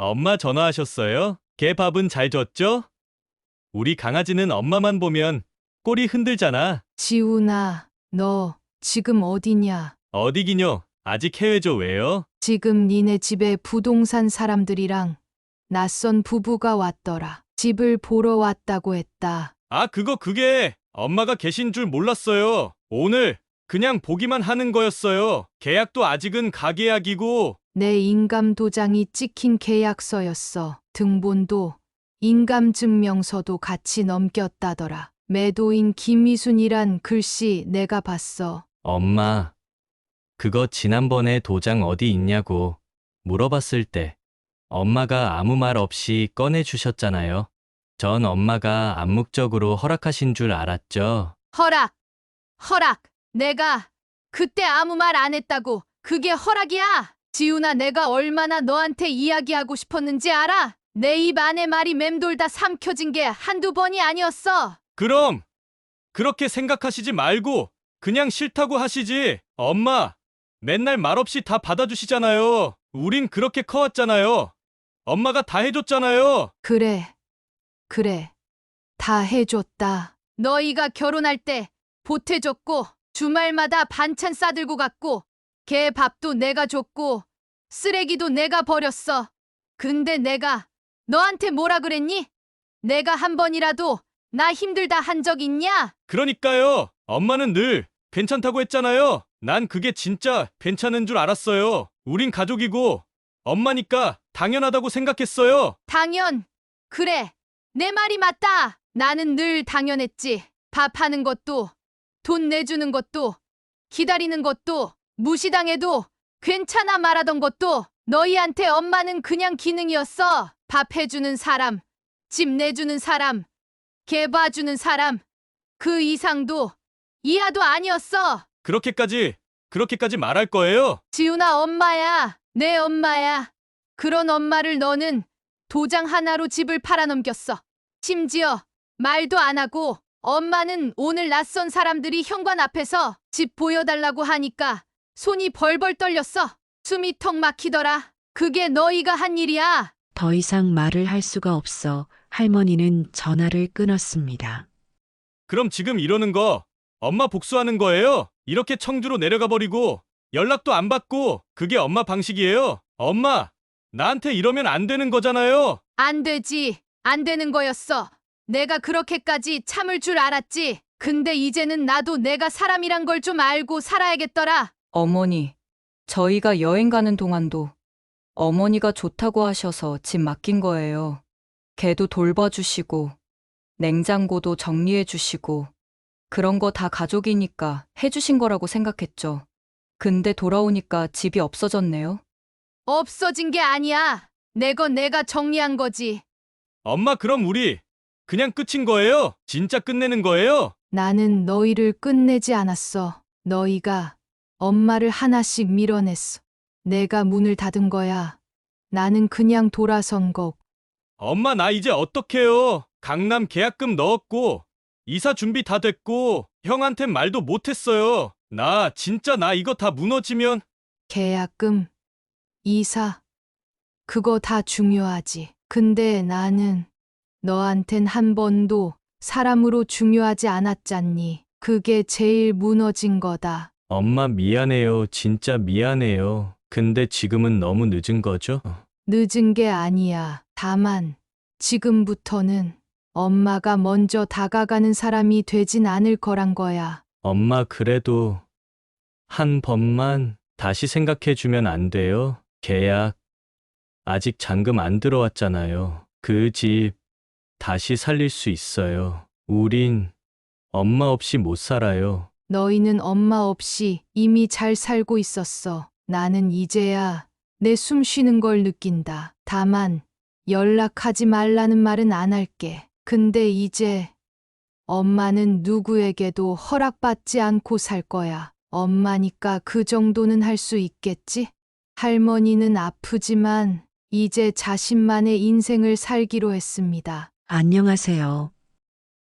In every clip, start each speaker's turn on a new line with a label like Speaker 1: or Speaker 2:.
Speaker 1: 엄마 전화하셨어요? 개 밥은 잘 줬죠? 우리 강아지는 엄마만 보면 꼬리 흔들잖아.
Speaker 2: 지훈아, 너 지금 어디냐?
Speaker 1: 어디기뇨? 아직 해외죠 왜요?
Speaker 2: 지금 니네 집에 부동산 사람들이랑 낯선 부부가 왔더라. 집을 보러 왔다고 했다.
Speaker 1: 아, 그게 엄마가 계신 줄 몰랐어요. 오늘 그냥 보기만 하는 거였어요. 계약도 아직은 가계약이고.
Speaker 2: 내 인감 도장이 찍힌 계약서였어. 등본도 인감증명서도 같이 넘겼다더라. 매도인 김미순이란 글씨 내가 봤어.
Speaker 1: 엄마, 그거 지난번에 도장 어디 있냐고 물어봤을 때 엄마가 아무 말 없이 꺼내주셨잖아요. 전 엄마가 암묵적으로 허락하신 줄 알았죠.
Speaker 2: 허락! 허락! 내가 그때 아무 말 안 했다고. 그게 허락이야! 지훈아, 내가 얼마나 너한테 이야기하고 싶었는지 알아? 내 입 안에 말이 맴돌다 삼켜진 게 한두 번이 아니었어.
Speaker 1: 그럼 그렇게 생각하시지 말고 그냥 싫다고 하시지. 엄마, 맨날 말없이 다 받아주시잖아요. 우린 그렇게 커왔잖아요. 엄마가 다 해줬잖아요.
Speaker 2: 그래, 그래. 다 해줬다. 너희가 결혼할 때 보태줬고, 주말마다 반찬 싸들고 갔고, 개 밥도 내가 줬고, 쓰레기도 내가 버렸어. 근데 내가 너한테 뭐라 그랬니? 내가 한 번이라도 나 힘들다 한 적 있냐?
Speaker 1: 그러니까요. 엄마는 늘 괜찮다고 했잖아요. 난 그게 진짜 괜찮은 줄 알았어요. 우린 가족이고 엄마니까 당연하다고 생각했어요.
Speaker 2: 그래. 내 말이 맞다. 나는 늘 당연했지. 밥하는 것도, 돈 내주는 것도, 기다리는 것도, 무시당해도 괜찮아 말하던 것도 너희한테 엄마는 그냥 기능이었어. 밥 해주는 사람, 집 내주는 사람, 개 봐주는 사람, 그 이상도 이하도 아니었어.
Speaker 1: 그렇게까지 말할 거예요?
Speaker 2: 지훈아, 엄마야. 내 엄마야. 그런 엄마를 너는 도장 하나로 집을 팔아넘겼어. 심지어 말도 안 하고 엄마는 오늘 낯선 사람들이 현관 앞에서 집 보여달라고 하니까 손이 벌벌 떨렸어. 숨이 턱 막히더라. 그게 너희가 한 일이야.
Speaker 3: 더 이상 말을 할 수가 없어 할머니는 전화를 끊었습니다.
Speaker 1: 그럼 지금 이러는 거 엄마 복수하는 거예요? 이렇게 청주로 내려가 버리고 연락도 안 받고 그게 엄마 방식이에요? 엄마, 나한테 이러면 안 되는 거잖아요.
Speaker 2: 안 되지. 안 되는 거였어. 내가 그렇게까지 참을 줄 알았지. 근데 이제는 나도 내가 사람이란 걸 좀 알고 살아야겠더라.
Speaker 4: 어머니, 저희가 여행 가는 동안도 어머니가 좋다고 하셔서 집 맡긴 거예요. 개도 돌봐주시고, 냉장고도 정리해주시고, 그런 거 다 가족이니까 해주신 거라고 생각했죠. 근데 돌아오니까 집이 없어졌네요.
Speaker 2: 없어진 게 아니야. 내 건 내가 정리한 거지.
Speaker 1: 엄마, 그럼 우리 그냥 끝인 거예요? 진짜 끝내는 거예요?
Speaker 2: 나는 너희를 끝내지 않았어. 너희가 엄마를 하나씩 밀어냈어. 내가 문을 닫은 거야. 나는 그냥 돌아선 거.
Speaker 1: 엄마, 나 이제 어떡해요? 강남 계약금 넣었고 이사 준비 다 됐고 형한텐 말도 못했어요. 나 이거 다 무너지면.
Speaker 2: 계약금, 이사, 그거 다 중요하지. 근데 나는 너한텐 한 번도 사람으로 중요하지 않았잖니. 그게 제일 무너진 거다.
Speaker 1: 엄마, 미안해요. 진짜 미안해요. 근데 지금은 너무 늦은 거죠?
Speaker 2: 늦은 게 아니야. 다만 지금부터는 엄마가 먼저 다가가는 사람이 되진 않을 거란 거야.
Speaker 1: 엄마, 그래도 한 번만 다시 생각해 주면 안 돼요? 계약 아직 잔금 안 들어왔잖아요. 그 집 다시 살릴 수 있어요. 우린 엄마 없이 못 살아요.
Speaker 2: 너희는 엄마 없이 이미 잘 살고 있었어. 나는 이제야 내 숨 쉬는 걸 느낀다. 다만 연락하지 말라는 말은 안 할게. 근데 이제 엄마는 누구에게도 허락받지 않고 살 거야. 엄마니까 그 정도는 할 수 있겠지? 할머니는 아프지만 이제 자신만의 인생을 살기로 했습니다.
Speaker 3: 안녕하세요.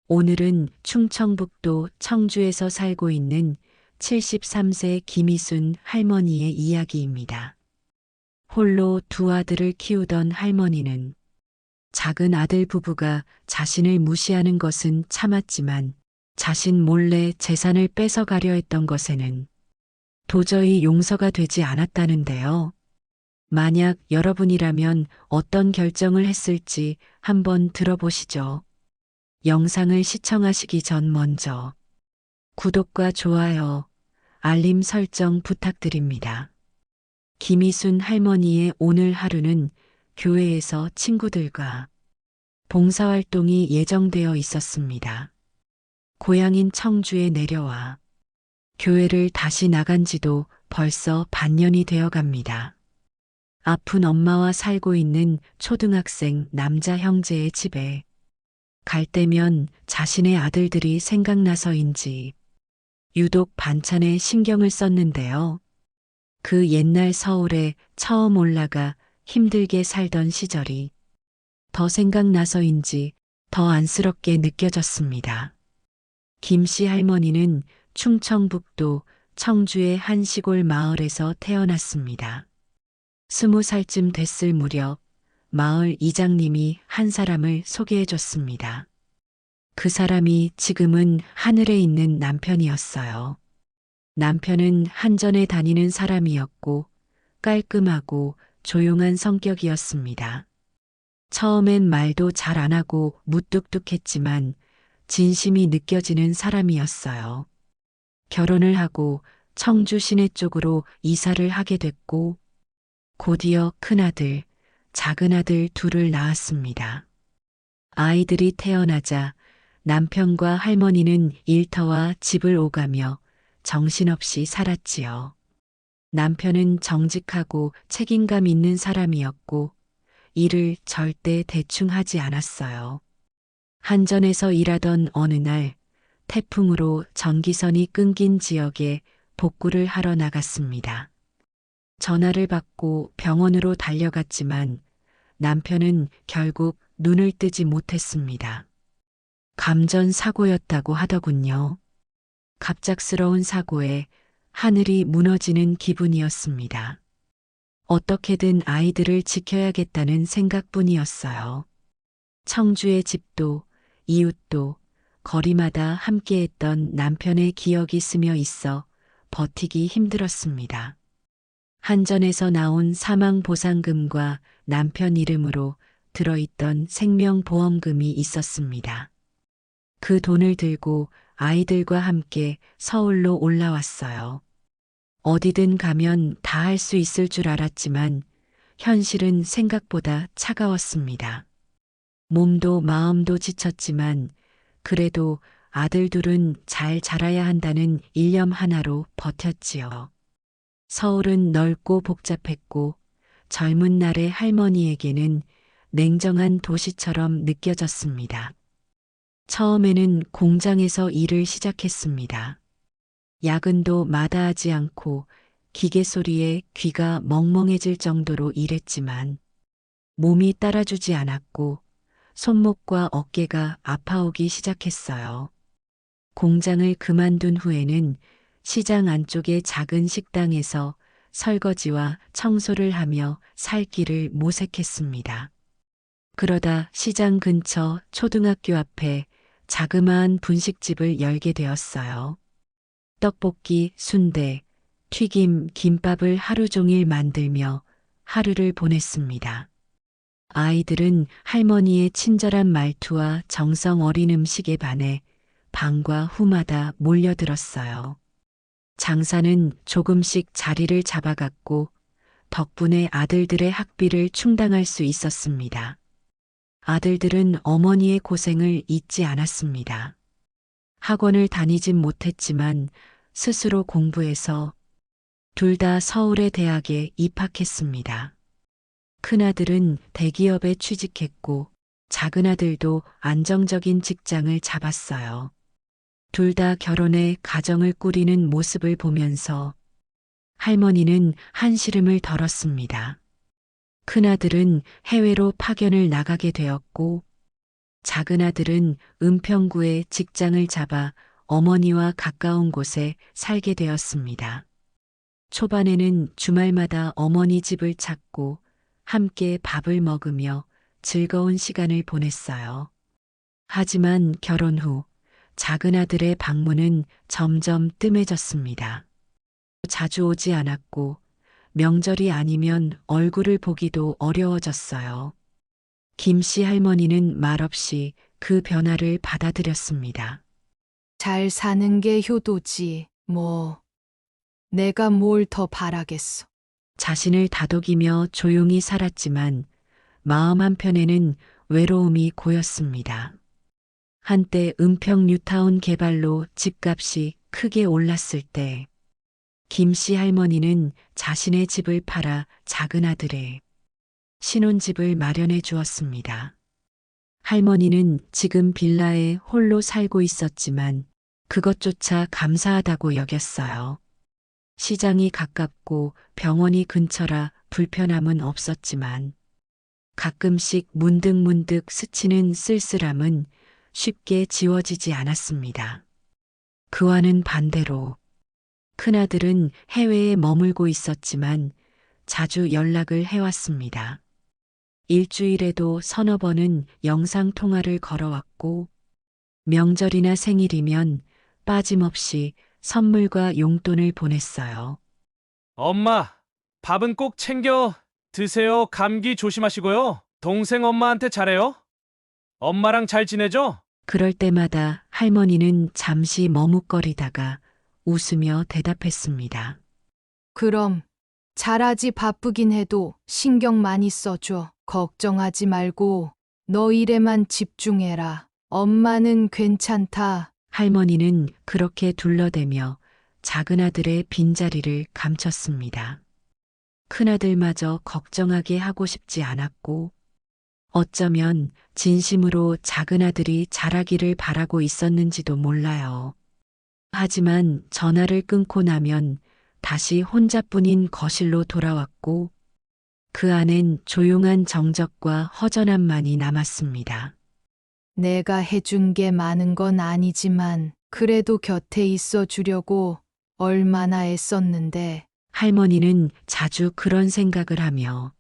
Speaker 3: 오늘은 충청북도 청주에서 살고 있는 73세 김희순 할머니의 이야기입니다. 홀로 두 아들을 키우던 할머니는 작은 아들 부부가 자신을 무시하는 것은 참았지만 자신 몰래 재산을 뺏어가려 했던 것에는 도저히 용서가 되지 않았다는데요. 만약 여러분이라면 어떤 결정을 했을지 한번 들어보시죠. 영상을 시청하시기 전 먼저 구독과 좋아요, 알림 설정 부탁드립니다. 김희순 할머니의 오늘 하루는 교회에서 친구들과 봉사활동이 예정되어 있었습니다. 고향인 청주에 내려와 교회를 다시 나간 지도 벌써 반년이 되어 갑니다. 아픈 엄마와 살고 있는 초등학생 남자 형제의 집에 갈 때면 자신의 아들들이 생각나서인지 유독 반찬에 신경을 썼는데요. 그 옛날 서울에 처음 올라가 힘들게 살던 시절이 더 생각나서인지 더 안쓰럽게 느껴졌습니다. 김씨 할머니는 충청북도 청주의 한 시골 마을에서 태어났습니다. 20살쯤 됐을 무렵 마을 이장님이 한 사람을 소개해 줬습니다. 그 사람이 지금은 하늘에 있는 남편이었어요. 남편은 한전에 다니는 사람이었고 깔끔하고 조용한 성격이었습니다. 처음엔 말도 잘 안 하고 무뚝뚝했지만 진심이 느껴지는 사람이었어요. 결혼을 하고 청주 시내 쪽으로 이사를 하게 됐고 곧이어 큰아들, 작은아들 둘을 낳았습니다. 아이들이 태어나자 남편과 할머니는 일터와 집을 오가며 정신없이 살았지요. 남편은 정직하고 책임감 있는 사람이었고 일을 절대 대충 하지 않았어요. 한전에서 일하던 어느 날 태풍으로 전기선이 끊긴 지역에 복구를 하러 나갔습니다. 전화를 받고 병원으로 달려갔지만 남편은 결국 눈을 뜨지 못했습니다. 감전 사고였다고 하더군요. 갑작스러운 사고에 하늘이 무너지는 기분이었습니다. 어떻게든 아이들을 지켜야겠다는 생각뿐이었어요. 청주의 집도 이웃도 거리마다 함께했던 남편의 기억이 스며 있어 버티기 힘들었습니다. 한전에서 나온 사망보상금과 남편 이름으로 들어있던 생명보험금이 있었습니다. 그 돈을 들고 아이들과 함께 서울로 올라왔어요. 어디든 가면 다 할 수 있을 줄 알았지만 현실은 생각보다 차가웠습니다. 몸도 마음도 지쳤지만 그래도 아들 둘은 잘 자라야 한다는 일념 하나로 버텼지요. 서울은 넓고 복잡했고 젊은 날의 할머니에게는 냉정한 도시처럼 느껴졌습니다. 처음에는 공장에서 일을 시작했습니다. 야근도 마다하지 않고 기계 소리에 귀가 멍멍해질 정도로 일했지만 몸이 따라주지 않았고 손목과 어깨가 아파오기 시작했어요. 공장을 그만둔 후에는 시장 안쪽의 작은 식당에서 설거지와 청소를 하며 살 길을 모색했습니다. 그러다 시장 근처 초등학교 앞에 자그마한 분식집을 열게 되었어요. 떡볶이, 순대, 튀김, 김밥을 하루 종일 만들며 하루를 보냈습니다. 아이들은 할머니의 친절한 말투와 정성 어린 음식에 반해 방과 후마다 몰려들었어요. 장사는 조금씩 자리를 잡아갔고 덕분에 아들들의 학비를 충당할 수 있었습니다. 아들들은 어머니의 고생을 잊지 않았습니다. 학원을 다니진 못했지만 스스로 공부해서 둘 다 서울의 대학에 입학했습니다. 큰아들은 대기업에 취직했고 작은아들도 안정적인 직장을 잡았어요. 둘 다 결혼해 가정을 꾸리는 모습을 보면서 할머니는 한시름을 덜었습니다. 큰아들은 해외로 파견을 나가게 되었고 작은아들은 은평구에 직장을 잡아 어머니와 가까운 곳에 살게 되었습니다. 초반에는 주말마다 어머니 집을 찾고 함께 밥을 먹으며 즐거운 시간을 보냈어요. 하지만 결혼 후 작은 아들의 방문은 점점 뜸해졌습니다. 자주 오지 않았고 명절이 아니면 얼굴을 보기도 어려워졌어요. 김씨 할머니는 말없이 그 변화를 받아들였습니다.
Speaker 2: 잘 사는 게 효도지, 뭐. 내가 뭘 더 바라겠어.
Speaker 3: 자신을 다독이며 조용히 살았지만 마음 한편에는 외로움이 고였습니다. 한때 은평 뉴타운 개발로 집값이 크게 올랐을 때 김씨 할머니는 자신의 집을 팔아 작은 아들의 신혼집을 마련해 주었습니다. 할머니는 지금 빌라에 홀로 살고 있었지만 그것조차 감사하다고 여겼어요. 시장이 가깝고 병원이 근처라 불편함은 없었지만 가끔씩 문득문득 스치는 쓸쓸함은 쉽게 지워지지 않았습니다. 그와는 반대로 큰아들은 해외에 머물고 있었지만 자주 연락을 해왔습니다. 일주일에도 서너 번은 영상통화를 걸어왔고 명절이나 생일이면 빠짐없이 선물과 용돈을 보냈어요.
Speaker 5: 엄마, 밥은 꼭 챙겨 드세요. 감기 조심하시고요. 동생 엄마한테 잘해요. 엄마랑 잘 지내죠?
Speaker 3: 그럴 때마다 할머니는 잠시 머뭇거리다가 웃으며 대답했습니다.
Speaker 2: 그럼 잘하지. 바쁘긴 해도 신경 많이 써줘. 걱정하지 말고 너 일에만 집중해라. 엄마는 괜찮다.
Speaker 3: 할머니는 그렇게 둘러대며 작은 아들의 빈자리를 감췄습니다. 큰아들마저 걱정하게 하고 싶지 않았고 어쩌면 진심으로 작은 아들이 자라기를 바라고 있었는지도 몰라요. 하지만 전화를 끊고 나면 다시 혼자뿐인 거실로 돌아왔고 그 안엔 조용한 정적과 허전함만이 남았습니다.
Speaker 2: 내가 해준 게 많은 건 아니지만 그래도 곁에 있어 주려고 얼마나 애썼는데.
Speaker 3: 할머니는 자주 그런 생각을 하며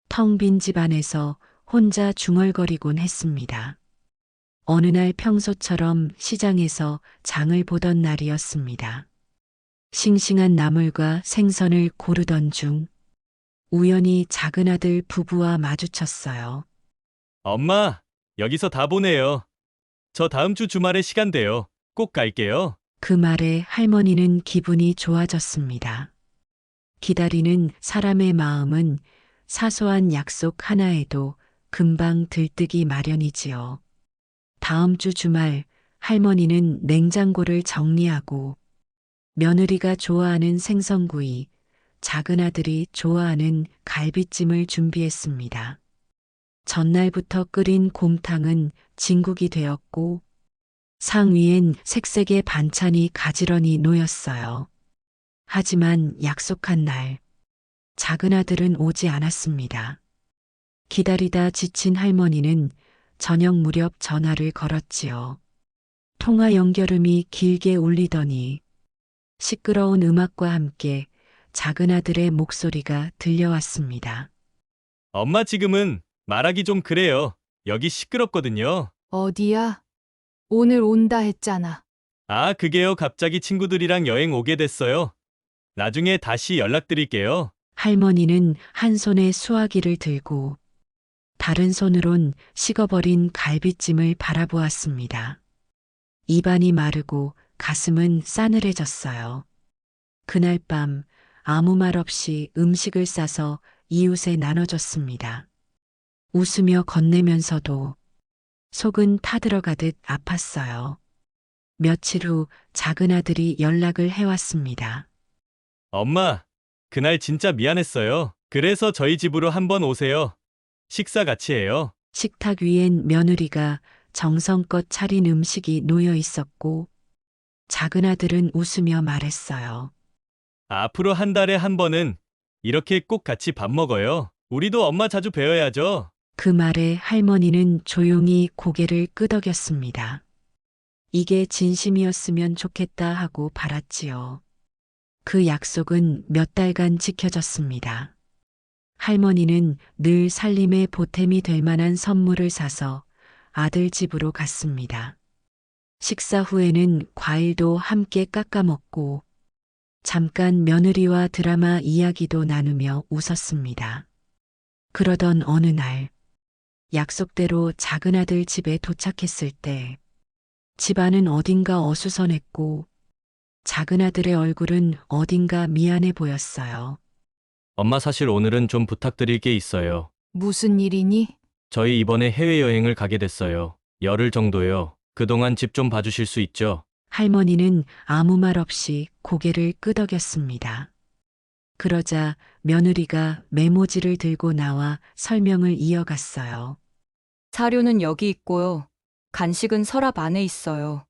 Speaker 3: 텅 빈 집안에서 혼자 중얼거리곤 했습니다. 어느 날 평소처럼 시장에서 장을 보던 날이었습니다. 싱싱한 나물과 생선을 고르던 중 우연히 작은 아들 부부와 마주쳤어요.
Speaker 1: 엄마, 여기서 다 보내요. 저 다음 주 주말에 시간 돼요. 꼭 갈게요.
Speaker 3: 그 말에 할머니는 기분이 좋아졌습니다. 기다리는 사람의 마음은 사소한 약속 하나에도 금방 들뜨기 마련이지요. 다음 주 주말 할머니는 냉장고를 정리하고 며느리가 좋아하는 생선구이, 작은 아들이 좋아하는 갈비찜을 준비했습니다. 전날부터 끓인 곰탕은 진국이 되었고 상 위엔 색색의 반찬이 가지런히 놓였어요. 하지만 약속한 날, 작은 아들은 오지 않았습니다. 기다리다 지친 할머니는 저녁 무렵 전화를 걸었지요. 통화 연결음이 길게 울리더니 시끄러운 음악과 함께 작은 아들의 목소리가 들려왔습니다.
Speaker 1: 엄마 지금은 말하기 좀 그래요. 여기 시끄럽거든요.
Speaker 2: 어디야? 오늘 온다 했잖아.
Speaker 1: 아, 그게요. 갑자기 친구들이랑 여행 오게 됐어요. 나중에 다시 연락드릴게요.
Speaker 3: 할머니는 한 손에 수화기를 들고 다른 손으론 식어버린 갈비찜을 바라보았습니다. 입안이 마르고 가슴은 싸늘해졌어요. 그날 밤 아무 말 없이 음식을 싸서 이웃에 나눠줬습니다. 웃으며 건네면서도 속은 타들어가듯 아팠어요. 며칠 후 작은 아들이 연락을 해왔습니다.
Speaker 1: 엄마, 그날 진짜 미안했어요. 그래서 저희 집으로 한번 오세요. 식사 같이 해요.
Speaker 3: 식탁 위엔 며느리가 정성껏 차린 음식이 놓여 있었고 작은 아들은 웃으며 말했어요.
Speaker 1: 앞으로 한 달에 한 번은 이렇게 꼭 같이 밥 먹어요. 우리도 엄마 자주 뵈어야죠.
Speaker 3: 그 말에 할머니는 조용히 고개를 끄덕였습니다. 이게 진심이었으면 좋겠다 하고 바랐지요. 그 약속은 몇 달간 지켜졌습니다. 할머니는 늘 살림의 보탬이 될 만한 선물을 사서 아들 집으로 갔습니다. 식사 후에는 과일도 함께 깎아 먹고 잠깐 며느리와 드라마 이야기도 나누며 웃었습니다. 그러던 어느 날 약속대로 작은 아들 집에 도착했을 때 집안은 어딘가 어수선했고 작은 아들의 얼굴은 어딘가 미안해 보였어요.
Speaker 1: 엄마 사실 오늘은 좀 부탁드릴 게 있어요.
Speaker 2: 무슨 일이니?
Speaker 1: 저희 이번에 해외여행을 가게 됐어요. 열흘 정도요. 그동안 집 좀 봐주실 수 있죠?
Speaker 3: 할머니는 아무 말 없이 고개를 끄덕였습니다. 그러자 며느리가 메모지를 들고 나와 설명을 이어갔어요.
Speaker 4: 사료는 여기 있고요. 간식은 서랍 안에 있어요.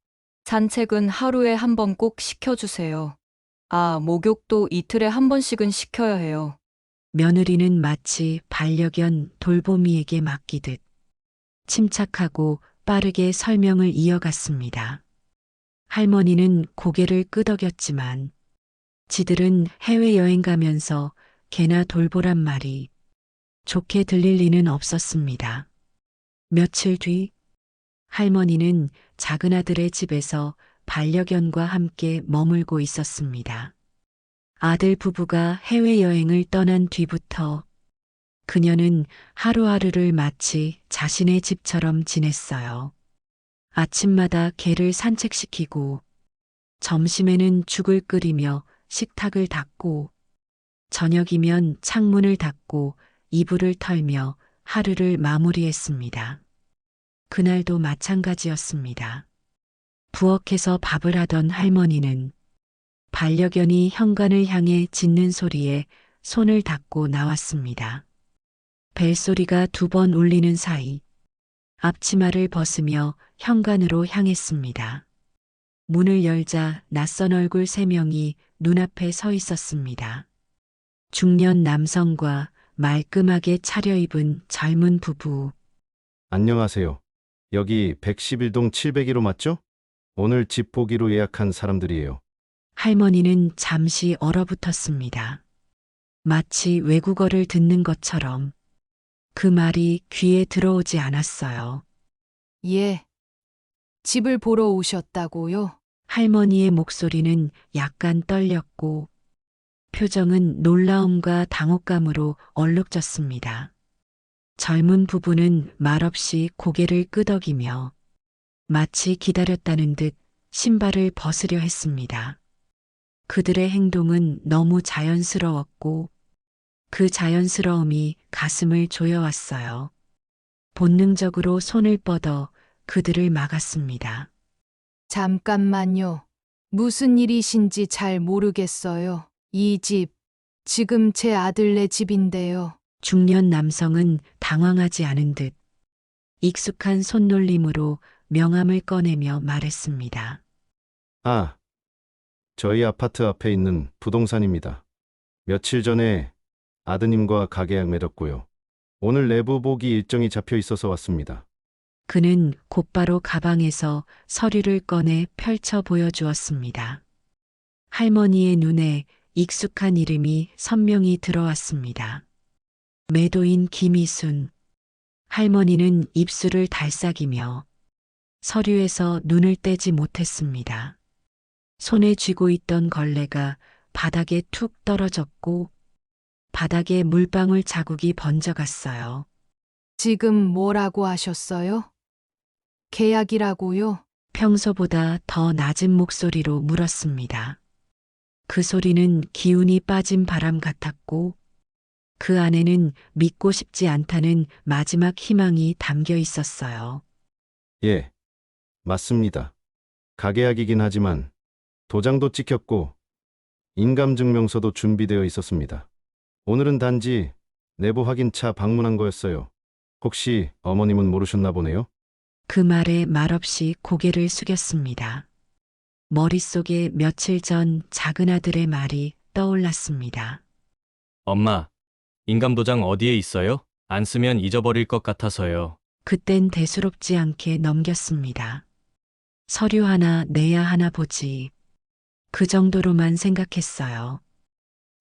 Speaker 4: 산책은 하루에 한 번 꼭 시켜주세요. 아, 목욕도 이틀에 한 번씩은 시켜야 해요.
Speaker 3: 며느리는 마치 반려견 돌보미에게 맡기듯 침착하고 빠르게 설명을 이어갔습니다. 할머니는 고개를 끄덕였지만 지들은 해외여행 가면서 개나 돌보란 말이 좋게 들릴 리는 없었습니다. 며칠 뒤 할머니는 작은 아들의 집에서 반려견과 함께 머물고 있었습니다. 아들 부부가 해외여행을 떠난 뒤부터 그녀는 하루하루를 마치 자신의 집처럼 지냈어요. 아침마다 개를 산책시키고 점심에는 죽을 끓이며 식탁을 닦고 저녁이면 창문을 닫고 이불을 털며 하루를 마무리했습니다. 그날도 마찬가지였습니다. 부엌에서 밥을 하던 할머니는 반려견이 현관을 향해 짖는 소리에 손을 닦고 나왔습니다. 벨소리가 2번 울리는 사이 앞치마를 벗으며 현관으로 향했습니다. 문을 열자 낯선 얼굴 3명이 눈앞에 서 있었습니다. 중년 남성과 말끔하게 차려입은 젊은 부부.
Speaker 6: 안녕하세요. 여기 111동 701호 맞죠? 오늘 집 보기로 예약한 사람들이에요.
Speaker 3: 할머니는 잠시 얼어붙었습니다. 마치 외국어를 듣는 것처럼 그 말이 귀에 들어오지 않았어요.
Speaker 2: 예. 집을 보러 오셨다고요?
Speaker 3: 할머니의 목소리는 약간 떨렸고 표정은 놀라움과 당혹감으로 얼룩졌습니다. 젊은 부부는 말없이 고개를 끄덕이며 마치 기다렸다는 듯 신발을 벗으려 했습니다. 그들의 행동은 너무 자연스러웠고 그 자연스러움이 가슴을 조여왔어요. 본능적으로 손을 뻗어 그들을 막았습니다.
Speaker 2: 잠깐만요. 무슨 일이신지 잘 모르겠어요. 이 집, 지금 제 아들네 집인데요.
Speaker 3: 중년 남성은 당황하지 않은 듯 익숙한 손놀림으로 명함을 꺼내며 말했습니다.
Speaker 6: 아, 저희 아파트 앞에 있는 부동산입니다. 며칠 전에 아드님과 가계약 맺었고요. 오늘 내부 보기 일정이 잡혀 있어서 왔습니다.
Speaker 3: 그는 곧바로 가방에서 서류를 꺼내 펼쳐 보여주었습니다. 할머니의 눈에 익숙한 이름이 선명히 들어왔습니다. 매도인 김희순. 할머니는 입술을 달싹이며 서류에서 눈을 떼지 못했습니다. 손에 쥐고 있던 걸레가 바닥에 툭 떨어졌고 바닥에 물방울 자국이 번져갔어요.
Speaker 2: 지금 뭐라고 하셨어요? 계약이라고요?
Speaker 3: 평소보다 더 낮은 목소리로 물었습니다. 그 소리는 기운이 빠진 바람 같았고 그 안에는 믿고 싶지 않다는 마지막 희망이 담겨 있었어요.
Speaker 6: 예, 맞습니다. 가계약이긴 하지만 도장도 찍혔고 인감증명서도 준비되어 있었습니다. 오늘은 단지 내부 확인차 방문한 거였어요. 혹시 어머님은 모르셨나 보네요?
Speaker 3: 그 말에 말없이 고개를 숙였습니다. 머릿속에 며칠 전 작은 아들의 말이 떠올랐습니다.
Speaker 1: 엄마, 인감도장 어디에 있어요? 안 쓰면 잊어버릴 것 같아서요.
Speaker 3: 그땐 대수롭지 않게 넘겼습니다. 서류 하나 내야 하나 보지. 그 정도로만 생각했어요.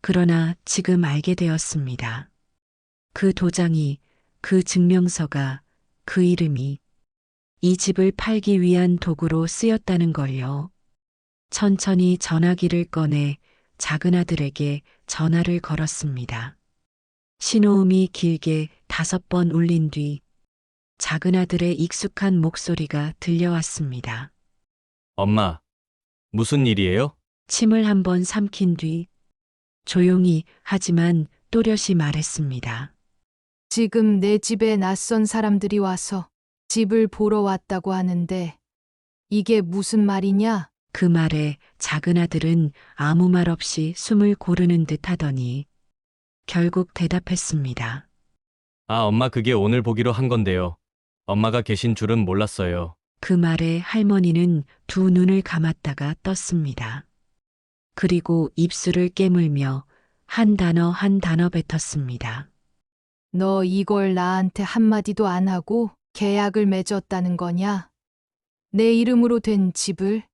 Speaker 3: 그러나 지금 알게 되었습니다. 그 도장이, 그 증명서가, 그 이름이 이 집을 팔기 위한 도구로 쓰였다는 걸요. 천천히 전화기를 꺼내 작은 아들에게 전화를 걸었습니다. 신호음이 길게 5번 울린 뒤 작은 아들의 익숙한 목소리가 들려왔습니다.
Speaker 1: 엄마, 무슨 일이에요?
Speaker 3: 침을 한번 삼킨 뒤 조용히 하지만 또렷이 말했습니다.
Speaker 2: 지금 내 집에 낯선 사람들이 와서 집을 보러 왔다고 하는데 이게 무슨 말이냐?
Speaker 3: 그 말에 작은 아들은 아무 말 없이 숨을 고르는 듯 하더니 결국 대답했습니다.
Speaker 1: 아, 엄마 그게 오늘 보기로 한 건데요. 엄마가 계신 줄은 몰랐어요.
Speaker 3: 그 말에 할머니는 두 눈을 감았다가 떴습니다. 그리고 입술을 깨물며 한 단어 한 단어 뱉었습니다.
Speaker 2: 너 이걸 나한테 한마디도 안 하고 계약을 맺었다는 거냐? 내 이름으로 된 집을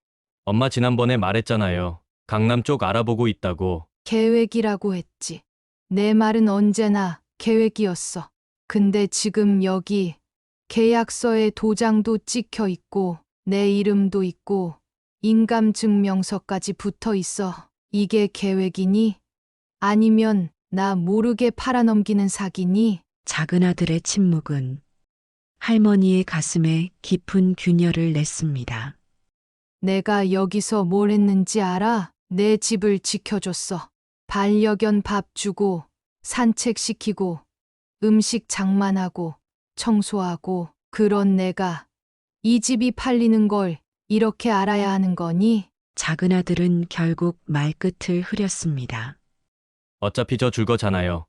Speaker 1: 엄마 지난번에 말했잖아요. 강남 쪽 알아보고 있다고.
Speaker 2: 계획이라고 했지. 내 말은 언제나 계획이었어. 근데 지금 여기 계약서에 도장도 찍혀 있고 내 이름도 있고 인감증명서까지 붙어 있어. 이게 계획이니? 아니면 나 모르게 팔아넘기는 사기니?
Speaker 3: 작은 아들의 침묵은 할머니의 가슴에 깊은 균열을 냈습니다.
Speaker 2: 내가 여기서 뭘 했는지 알아? 내 집을 지켜줬어. 반려견 밥 주고, 산책시키고, 음식 장만하고, 청소하고, 그런 내가 이 집이 팔리는 걸 이렇게 알아야 하는 거니?
Speaker 3: 작은 아들은 결국 말끝을 흐렸습니다.
Speaker 1: 어차피 저 줄 거잖아요.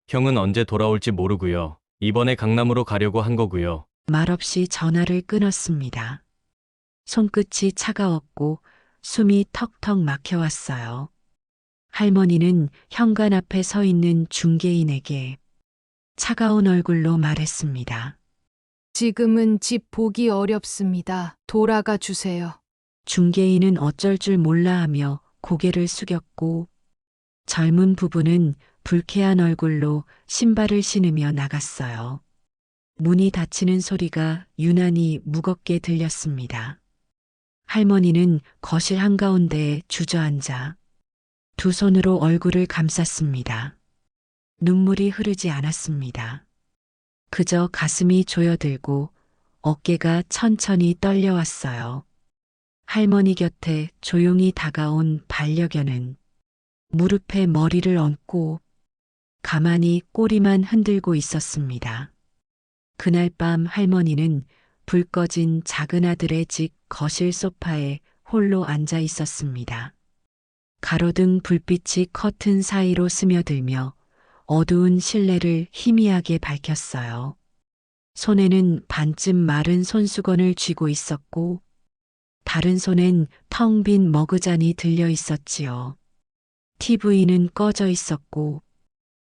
Speaker 1: 형은 언제 돌아올지 모르고요. 이번에 강남으로 가려고 한 거고요.
Speaker 3: 말없이 전화를 끊었습니다. 손끝이 차가웠고 숨이 턱턱 막혀왔어요. 할머니는 현관 앞에 서 있는 중개인에게 차가운 얼굴로 말했습니다.
Speaker 2: 지금은 집 보기 어렵습니다. 돌아가 주세요.
Speaker 3: 중개인은 어쩔 줄 몰라 하며 고개를 숙였고 젊은 부부는 불쾌한 얼굴로 신발을 신으며 나갔어요. 문이 닫히는 소리가 유난히 무겁게 들렸습니다. 할머니는 거실 한가운데에 주저앉아 두 손으로 얼굴을 감쌌습니다. 눈물이 흐르지 않았습니다. 그저 가슴이 조여들고 어깨가 천천히 떨려왔어요. 할머니 곁에 조용히 다가온 반려견은 무릎에 머리를 얹고 가만히 꼬리만 흔들고 있었습니다. 그날 밤 할머니는 불 꺼진 작은 아들의 집 거실 소파에 홀로 앉아 있었습니다. 가로등 불빛이 커튼 사이로 스며들며 어두운 실내를 희미하게 밝혔어요. 손에는 반쯤 마른 손수건을 쥐고 있었고 다른 손엔 텅 빈 머그잔이 들려 있었지요. TV는 꺼져 있었고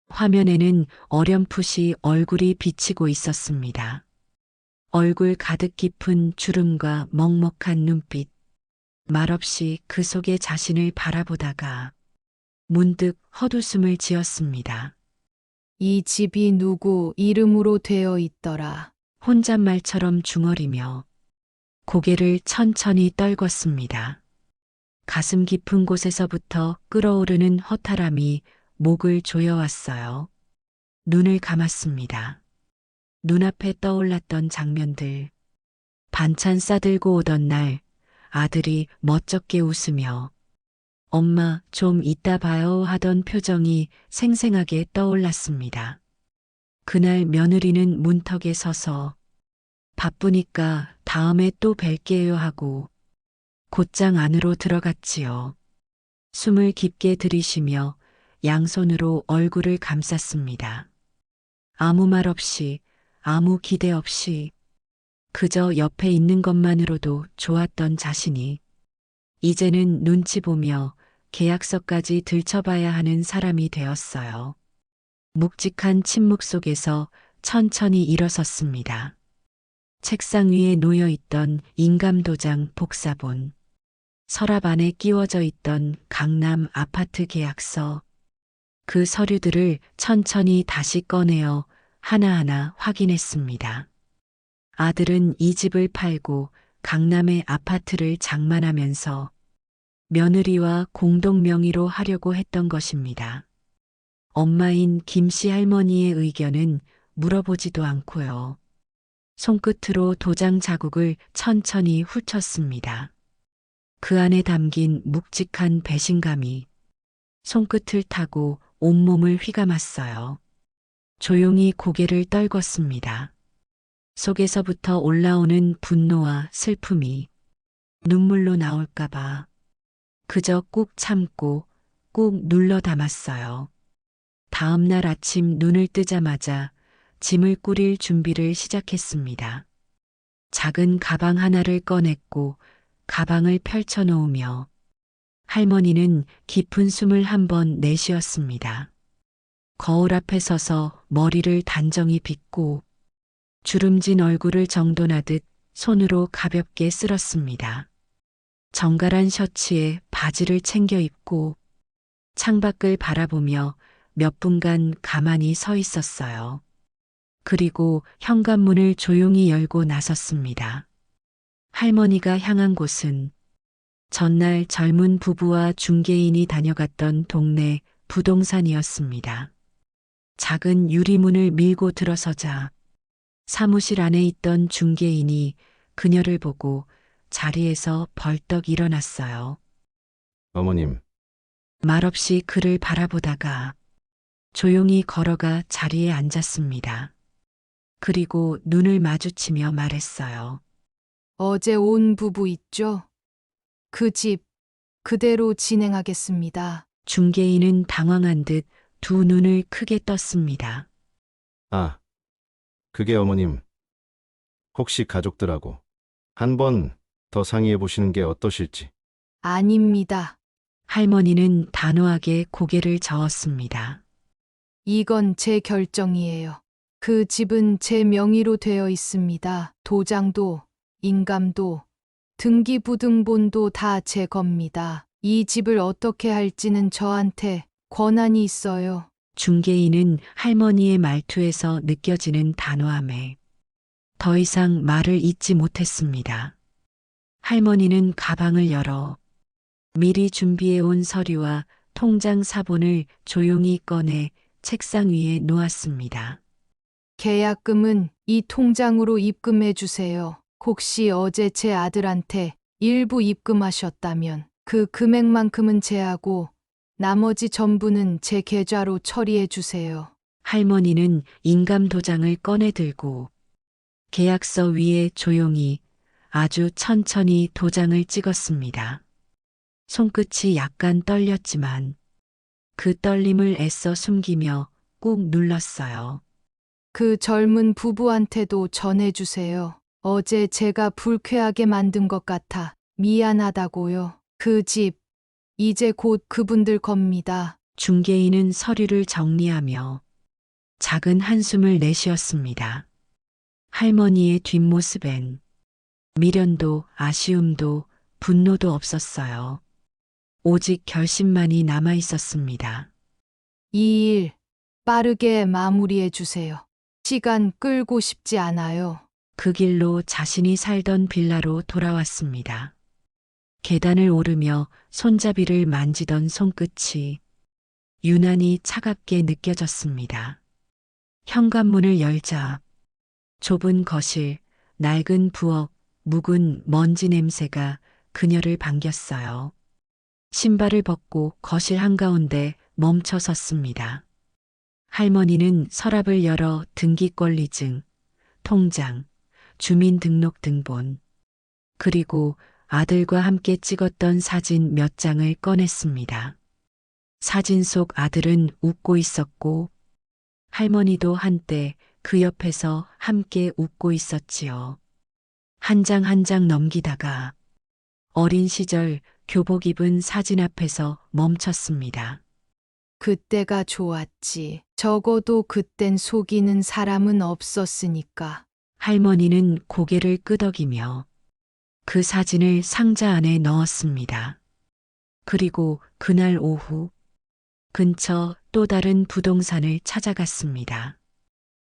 Speaker 3: 화면에는 어렴풋이 얼굴이 비치고 있었습니다. 얼굴 가득 깊은 주름과 먹먹한 눈빛. 말없이 그 속에 자신을 바라보다가 문득 헛웃음을 지었습니다.
Speaker 2: 이 집이 누구 이름으로 되어 있더라.
Speaker 3: 혼잣말처럼 중얼이며 고개를 천천히 떨궜습니다. 가슴 깊은 곳에서부터 끓어오르는 허탈함이 목을 조여왔어요. 눈을 감았습니다. 눈앞에 떠올랐던 장면들. 반찬 싸들고 오던 날 아들이 멋쩍게 웃으며 엄마 좀 이따 봐요 하던 표정이 생생하게 떠올랐습니다. 그날 며느리는 문턱에 서서 바쁘니까 다음에 또 뵐게요 하고 곧장 안으로 들어갔지요. 숨을 깊게 들이쉬며 양손으로 얼굴을 감쌌습니다. 아무 말 없이, 아무 기대 없이 그저 옆에 있는 것만으로도 좋았던 자신이 이제는 눈치 보며 계약서까지 들춰봐야 하는 사람이 되었어요. 묵직한 침묵 속에서 천천히 일어섰습니다. 책상 위에 놓여 있던 인감도장 복사본. 서랍 안에 끼워져 있던 강남 아파트 계약서, 그 서류들을 천천히 다시 꺼내어 하나하나 확인했습니다. 아들은 이 집을 팔고 강남의 아파트를 장만하면서 며느리와 공동 명의로 하려고 했던 것입니다. 엄마인 김씨 할머니의 의견은 물어보지도 않고요. 손끝으로 도장 자국을 천천히 훑었습니다. 그 안에 담긴 묵직한 배신감이 손끝을 타고 온몸을 휘감았어요. 조용히 고개를 떨궜습니다. 속에서부터 올라오는 분노와 슬픔이 눈물로 나올까봐 그저 꾹 참고 꾹 눌러 담았어요. 다음 날 아침 눈을 뜨자마자 짐을 꾸릴 준비를 시작했습니다. 작은 가방 하나를 꺼냈고 가방을 펼쳐 놓으며 할머니는 깊은 숨을 한번 내쉬었습니다. 거울 앞에 서서 머리를 단정히 빗고 주름진 얼굴을 정돈하듯 손으로 가볍게 쓸었습니다. 정갈한 셔츠에 바지를 챙겨 입고 창밖을 바라보며 몇 분간 가만히 서 있었어요. 그리고 현관문을 조용히 열고 나섰습니다. 할머니가 향한 곳은 전날 젊은 부부와 중개인이 다녀갔던 동네 부동산이었습니다. 작은 유리문을 밀고 들어서자 사무실 안에 있던 중개인이 그녀를 보고 자리에서 벌떡 일어났어요.
Speaker 6: 어머님,
Speaker 3: 말없이 그를 바라보다가 조용히 걸어가 자리에 앉았습니다. 그리고 눈을 마주치며 말했어요.
Speaker 2: 어제 온 부부 있죠? 그 집 그대로 진행하겠습니다.
Speaker 3: 중개인은 당황한 듯 두 눈을 크게 떴습니다.
Speaker 6: 아, 그게 어머님. 혹시 가족들하고 한 번 더 상의해 보시는 게 어떠실지.
Speaker 2: 아닙니다.
Speaker 3: 할머니는 단호하게 고개를 저었습니다.
Speaker 2: 이건 제 결정이에요. 그 집은 제 명의로 되어 있습니다. 도장도, 인감도, 등기부등본도 다 제 겁니다. 이 집을 어떻게 할지는 저한테 권한이 있어요.
Speaker 3: 중개인은 할머니의 말투에서 느껴지는 단호함에 더 이상 말을 잇지 못했습니다. 할머니는 가방을 열어 미리 준비해 온 서류와 통장 사본을 조용히 꺼내 책상 위에 놓았습니다.
Speaker 2: 계약금은 이 통장으로 입금해 주세요. 혹시 어제 제 아들한테 일부 입금하셨다면 그 금액만큼은 제하고 나머지 전부는 제 계좌로 처리해 주세요.
Speaker 3: 할머니는 인감 도장을 꺼내 들고 계약서 위에 조용히 아주 천천히 도장을 찍었습니다. 손끝이 약간 떨렸지만 그 떨림을 애써 숨기며 꾹 눌렀어요.
Speaker 2: 그 젊은 부부한테도 전해 주세요. 어제 제가 불쾌하게 만든 것 같아 미안하다고요. 그 집, 이제 곧 그분들 겁니다.
Speaker 3: 중개인은 서류를 정리하며 작은 한숨을 내쉬었습니다. 할머니의 뒷모습엔 미련도 아쉬움도 분노도 없었어요. 오직 결심만이 남아 있었습니다.
Speaker 2: 이 일 빠르게 마무리해 주세요. 시간 끌고 싶지 않아요.
Speaker 3: 그 길로 자신이 살던 빌라로 돌아왔습니다. 계단을 오르며 손잡이를 만지던 손끝이 유난히 차갑게 느껴졌습니다. 현관문을 열자 좁은 거실, 낡은 부엌, 묵은 먼지 냄새가 그녀를 반겼어요. 신발을 벗고 거실 한가운데 멈춰 섰습니다. 할머니는 서랍을 열어 등기권리증, 통장, 주민등록등본, 그리고 아들과 함께 찍었던 사진 몇 장을 꺼냈습니다. 사진 속 아들은 웃고 있었고 할머니도 한때 그 옆에서 함께 웃고 있었지요. 한 장 한 장 넘기다가 어린 시절 교복 입은 사진 앞에서 멈췄습니다.
Speaker 2: 그때가 좋았지. 적어도 그땐 속이는 사람은 없었으니까.
Speaker 3: 할머니는 고개를 끄덕이며 그 사진을 상자 안에 넣었습니다. 그리고 그날 오후 근처 또 다른 부동산을 찾아갔습니다.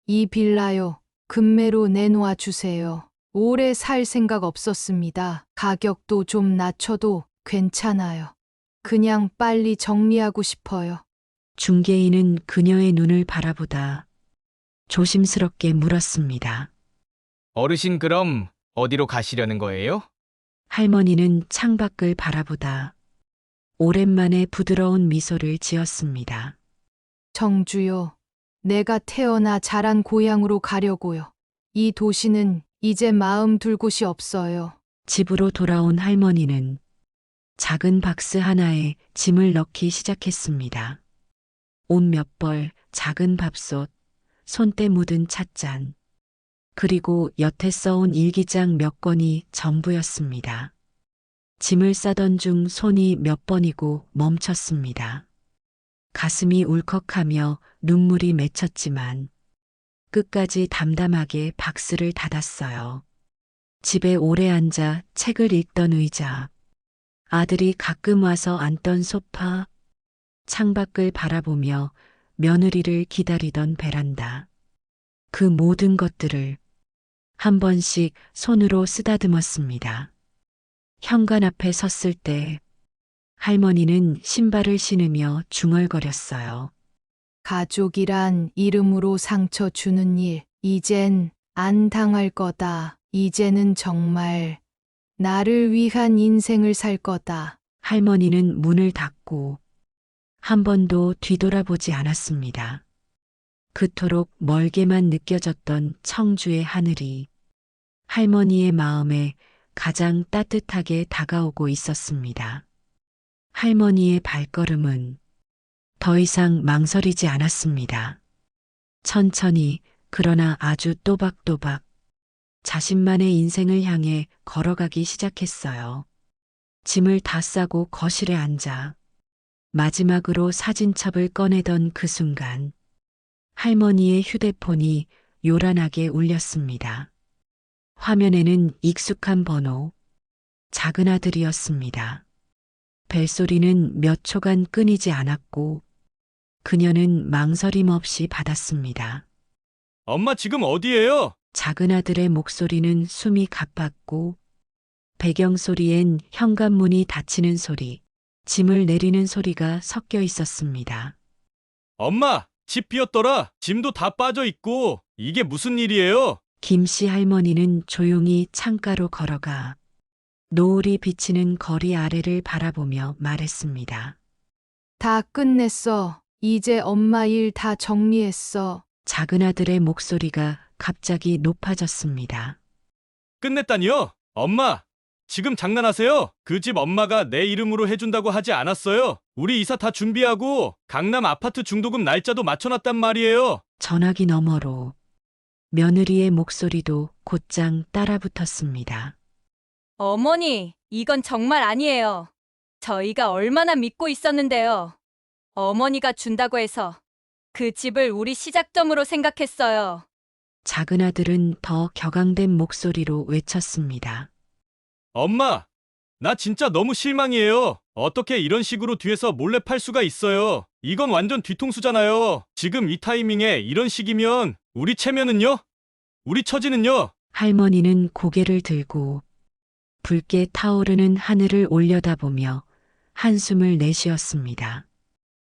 Speaker 2: 이 빌라요. 금매로 내놓아 주세요. 오래 살 생각 없었습니다. 가격도 좀 낮춰도 괜찮아요. 그냥 빨리 정리하고 싶어요.
Speaker 3: 중개인은 그녀의 눈을 바라보다 조심스럽게 물었습니다.
Speaker 7: 어르신 그럼 어디로 가시려는 거예요?
Speaker 3: 할머니는 창밖을 바라보다 오랜만에 부드러운 미소를 지었습니다.
Speaker 2: 정주요. 내가 태어나 자란 고향으로 가려고요. 이 도시는 이제 마음 둘 곳이 없어요.
Speaker 3: 집으로 돌아온 할머니는 작은 박스 하나에 짐을 넣기 시작했습니다. 옷 몇 벌, 작은 밥솥, 손때 묻은 찻잔, 그리고 여태 써온 일기장 몇 권이 전부였습니다. 짐을 싸던 중 손이 몇 번이고 멈췄습니다. 가슴이 울컥하며 눈물이 맺혔지만 끝까지 담담하게 박스를 닫았어요. 집에 오래 앉아 책을 읽던 의자, 아들이 가끔 와서 앉던 소파, 창밖을 바라보며 며느리를 기다리던 베란다. 그 모든 것들을 한 번씩 손으로 쓰다듬었습니다. 현관 앞에 섰을 때 할머니는 신발을 신으며 중얼거렸어요.
Speaker 2: 가족이란 이름으로 상처 주는 일, 이젠 안 당할 거다. 이제는 정말 나를 위한 인생을 살 거다.
Speaker 3: 할머니는 문을 닫고 한 번도 뒤돌아보지 않았습니다. 그토록 멀게만 느껴졌던 청주의 하늘이 할머니의 마음에 가장 따뜻하게 다가오고 있었습니다. 할머니의 발걸음은 더 이상 망설이지 않았습니다. 천천히, 그러나 아주 또박또박 자신만의 인생을 향해 걸어가기 시작했어요. 짐을 다 싸고 거실에 앉아 마지막으로 사진첩을 꺼내던 그 순간 할머니의 휴대폰이 요란하게 울렸습니다. 화면에는 익숙한 번호, 작은 아들이었습니다. 벨소리는 몇 초간 끊이지 않았고 그녀는 망설임 없이 받았습니다.
Speaker 5: 엄마 지금 어디예요?
Speaker 3: 작은 아들의 목소리는 숨이 가팠고 배경 소리엔 현관문이 닫히는 소리, 짐을 내리는 소리가 섞여 있었습니다.
Speaker 5: 엄마, 집 비었더라. 짐도 다 빠져 있고. 이게 무슨 일이에요?
Speaker 3: 김씨 할머니는 조용히 창가로 걸어가 노을이 비치는 거리 아래를 바라보며 말했습니다.
Speaker 2: 다 끝냈어. 이제 엄마 일 다 정리했어.
Speaker 3: 작은 아들의 목소리가 갑자기 높아졌습니다.
Speaker 5: 끝냈다니요? 엄마, 지금 장난하세요? 그 집 엄마가 내 이름으로 해준다고 하지 않았어요. 우리 이사 다 준비하고 강남 아파트 중도금 날짜도 맞춰놨단 말이에요.
Speaker 3: 전화기 너머로 며느리의 목소리도 곧장 따라붙었습니다.
Speaker 4: 어머니, 이건 정말 아니에요. 저희가 얼마나 믿고 있었는데요. 어머니가 준다고 해서 그 집을 우리 시작점으로 생각했어요.
Speaker 3: 작은 아들은 더 격앙된 목소리로 외쳤습니다.
Speaker 5: 엄마, 나 진짜 너무 실망이에요. 어떻게 이런 식으로 뒤에서 몰래 팔 수가 있어요. 이건 완전 뒤통수잖아요. 지금 이 타이밍에 이런 식이면 우리 체면은요? 우리 처지는요?
Speaker 3: 할머니는 고개를 들고 붉게 타오르는 하늘을 올려다보며 한숨을 내쉬었습니다.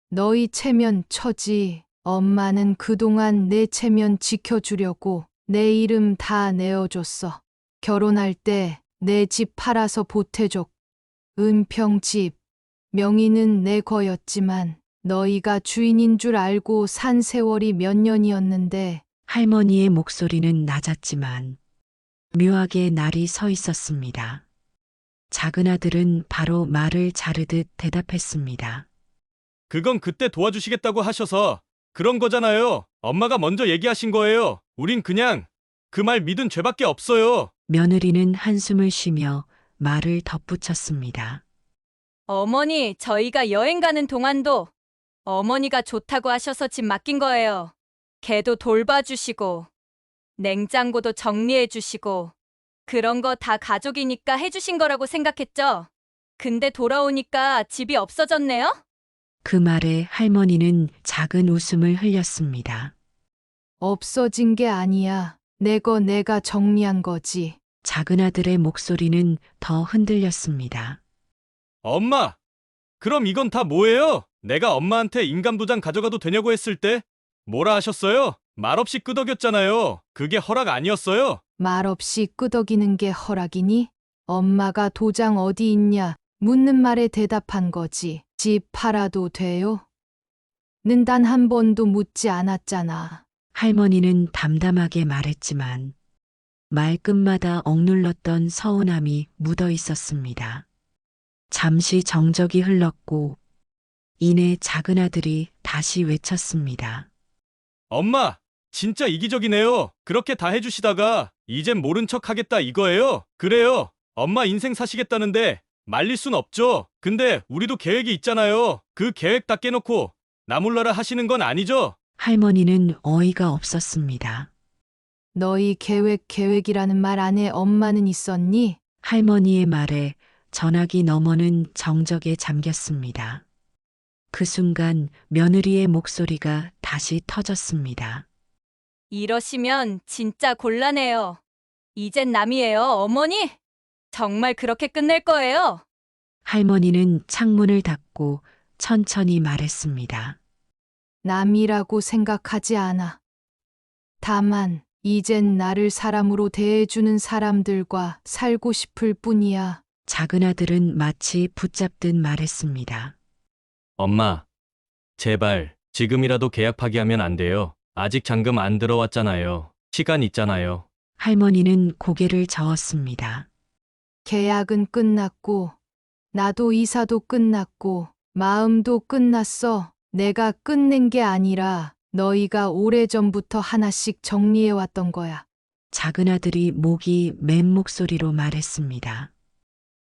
Speaker 2: 너희 체면 처지. 엄마는 그동안 내 체면 지켜주려고 내 이름 다 내어줬어. 결혼할 때 내 집 팔아서 보태줬고 은평집 명의는 내 거였지만 너희가 주인인 줄 알고 산 세월이 몇 년이었는데
Speaker 3: 할머니의 목소리는 낮았지만 묘하게 날이 서 있었습니다. 작은 아들은 바로 말을 자르듯 대답했습니다.
Speaker 5: 그건 그때 도와주시겠다고 하셔서 그런 거잖아요. 엄마가 먼저 얘기하신 거예요. 우린 그냥 그 말 믿은 죄밖에 없어요.
Speaker 3: 며느리는 한숨을 쉬며 말을 덧붙였습니다.
Speaker 4: 어머니, 저희가 여행 가는 동안도 어머니가 좋다고 하셔서 집 맡긴 거예요. 개도 돌봐주시고 냉장고도 정리해주시고 그런 거 다 가족이니까 해주신 거라고 생각했죠? 근데 돌아오니까 집이 없어졌네요?
Speaker 3: 그 말에 할머니는 작은 웃음을 흘렸습니다.
Speaker 2: 없어진 게 아니야. 내가 정리한 거지.
Speaker 3: 작은 아들의 목소리는 더 흔들렸습니다.
Speaker 5: 엄마! 그럼 이건 다 뭐예요? 내가 엄마한테 인감도장 가져가도 되냐고 했을 때 뭐라 하셨어요? 말없이 끄덕였잖아요. 그게 허락 아니었어요?
Speaker 2: 말없이 끄덕이는 게 허락이니? 엄마가 도장 어디 있냐? 묻는 말에 대답한 거지. 집 팔아도 돼요? 는 단 한 번도 묻지 않았잖아.
Speaker 3: 할머니는 담담하게 말했지만 말끝마다 억눌렀던 서운함이 묻어 있었습니다. 잠시 정적이 흘렀고 이내 작은 아들이 다시 외쳤습니다.
Speaker 5: 엄마! 진짜 이기적이네요. 그렇게 다 해주시다가 이젠 모른 척 하겠다 이거예요? 그래요. 엄마 인생 사시겠다는데 말릴 순 없죠. 근데 우리도 계획이 있잖아요. 그 계획 다 깨놓고 나 몰라라 하시는 건 아니죠?
Speaker 3: 할머니는 어이가 없었습니다.
Speaker 2: 너희 계획이라는 말 안에 엄마는 있었니?
Speaker 3: 할머니의 말에 전화기 너머는 정적에 잠겼습니다. 그 순간 며느리의 목소리가 다시 터졌습니다.
Speaker 4: 이러시면 진짜 곤란해요. 이젠 남이에요, 어머니? 정말 그렇게 끝낼 거예요?
Speaker 3: 할머니는 창문을 닫고 천천히 말했습니다.
Speaker 2: 남이라고 생각하지 않아. 다만, 이젠 나를 사람으로 대해주는 사람들과 살고 싶을 뿐이야.
Speaker 3: 작은 아들은 마치 붙잡듯 말했습니다.
Speaker 1: 엄마, 제발 지금이라도 계약 파기하면 안 돼요. 아직 잔금 안 들어왔잖아요. 시간 있잖아요.
Speaker 3: 할머니는 고개를 저었습니다.
Speaker 2: 계약은 끝났고, 나도 이사도 끝났고, 마음도 끝났어. 내가 끝낸 게 아니라 너희가 오래전부터 하나씩 정리해왔던 거야.
Speaker 3: 작은 아들이 목이 맨 목소리로 말했습니다.